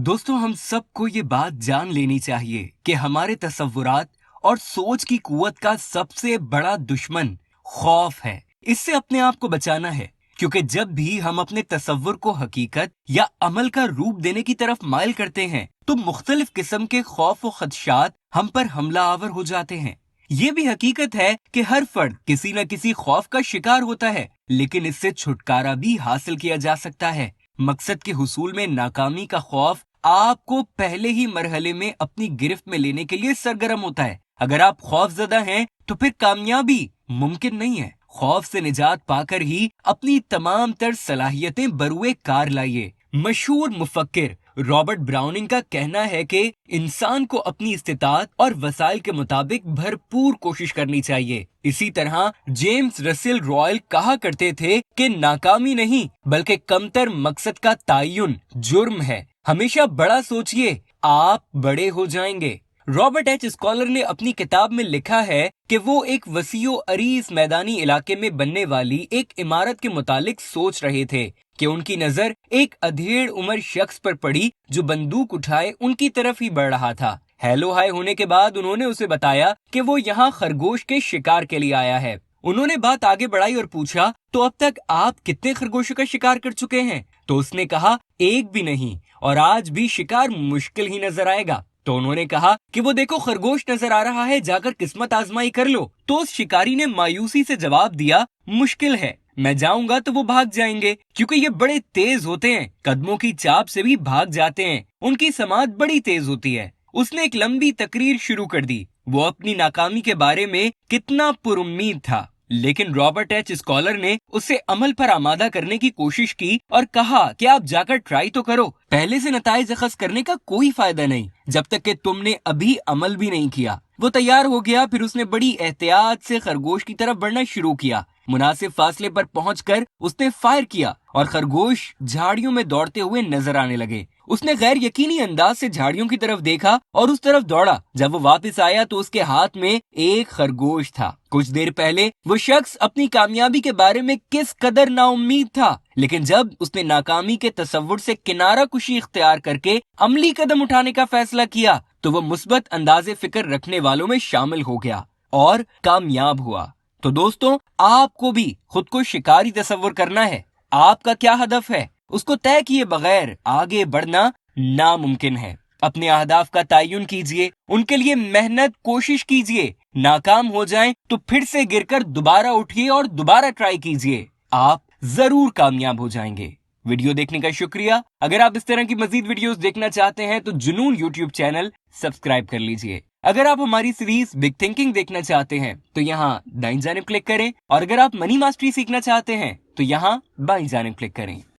दोस्तों, हम सबको ये बात जान लेनी चाहिए कि हमारे तसव्वुरात और सोच की कुव्वत का सबसे बड़ा दुश्मन खौफ है। इससे अपने आप को बचाना है, क्योंकि जब भी हम अपने तसव्वुर को हकीकत या अमल का रूप देने की तरफ माइल करते हैं तो मुख्तलिफ किस्म के खौफ और खदशात हम पर हमला आवर हो जाते हैं। ये भी हकीकत है कि हर फर्द किसी न किसी खौफ का शिकार होता है, लेकिन इससे छुटकारा भी हासिल किया जा सकता है। मकसद के हुसूल में नाकामी का खौफ आपको पहले ही मरहले में अपनी गिरफ्त में लेने के लिए सरगर्म होता है। अगर आप खौफजदा हैं तो फिर कामयाबी मुमकिन नहीं है। खौफ से निजात पाकर ही अपनी तमाम तर सलाहियतें बरुए कार लाइए। मशहूर मुफक्किर रॉबर्ट ब्राउनिंग का कहना है कि इंसान को अपनी इस्तिताअत और वसाइल के मुताबिक भरपूर कोशिश करनी चाहिए। इसी तरह जेम्स रसेल रॉयल कहा करते थे कि नाकामी नहीं बल्कि कमतर मकसद का तयन जुर्म है। हमेशा बड़ा सोचिए, आप बड़े हो जाएंगे। रॉबर्ट एच स्कॉलर ने अपनी किताब में लिखा है कि वो एक वसीओ अरीज मैदानी इलाके में बनने वाली एक इमारत के मुतालिक सोच रहे थे कि उनकी नजर एक अधेड़ उम्र शख्स पर पड़ी जो बंदूक उठाए उनकी तरफ ही बढ़ रहा था। हेलो हाय होने के बाद उन्होंने उसे बताया कि वो यहाँ खरगोश के शिकार के लिए आया है। उन्होंने बात आगे बढ़ाई और पूछा, तो अब तक आप कितने खरगोशों का शिकार कर चुके हैं? तो उसने कहा, एक भी नहीं, और आज भी शिकार मुश्किल ही नजर आएगा। तो उन्होंने कहा कि वो देखो खरगोश नजर आ रहा है, जाकर किस्मत आजमाई कर लो। तो उस शिकारी ने मायूसी से जवाब दिया, मुश्किल है, मैं जाऊंगा तो वो भाग जाएंगे, क्योंकि ये बड़े तेज होते हैं, कदमों की चाप से भी भाग जाते हैं, उनकी समात बड़ी तेज होती है। उसने एक लंबी तकरीर शुरू कर दी। वो अपनी नाकामी के बारे में कितना पुरुम्मीद था, लेकिन रॉबर्ट एच स्कॉलर ने उसे अमल पर आमादा करने की कोशिश की और कहा कि आप जाकर ट्राई तो करो, पहले से नताइज अखज़ करने का कोई फायदा नहीं जब तक कि तुमने अभी अमल भी नहीं किया। वो तैयार हो गया, फिर उसने बड़ी एहतियात से खरगोश की तरफ बढ़ना शुरू किया। मुनासिब फासले पर पहुंचकर उसने फायर किया और खरगोश झाड़ियों में दौड़ते हुए नजर आने लगे। उसने गैर यकीनी अंदाज से झाड़ियों की तरफ देखा और उस तरफ दौड़ा। जब वो वापस आया तो उसके हाथ में एक खरगोश था। कुछ देर पहले वो शख्स अपनी कामयाबी के बारे में किस कदर नाउम्मीद था, लेकिन जब उसने नाकामी के तसव्वुर से किनारा कुशी इख्तियार करके अमली कदम उठाने का फैसला किया तो वो मुस्बत अंदाजे फिक्र रखने वालों में शामिल हो गया और कामयाब हुआ। तो दोस्तों, आपको भी खुद को शिकारी तसव्वुर करना है। आपका क्या हदफ है, उसको तय किए बगैर आगे बढ़ना नामुमकिन है। अपने अहदाफ का तयन कीजिए, उनके लिए मेहनत कोशिश कीजिए। नाकाम हो जाएं तो फिर से गिरकर दोबारा उठिए और दोबारा ट्राई कीजिए, आप जरूर कामयाब हो जाएंगे। वीडियो देखने का शुक्रिया। अगर आप इस तरह की मजीद वीडियोस देखना चाहते हैं तो जुनून यूट्यूब चैनल सब्सक्राइब कर लीजिए। अगर आप हमारी सीरीज बिग थिंकिंग देखना चाहते हैं तो यहाँ दाईं जानिब क्लिक करें, और अगर आप मनी मास्टरी सीखना चाहते हैं तो यहाँ बाईं जानिब क्लिक करें।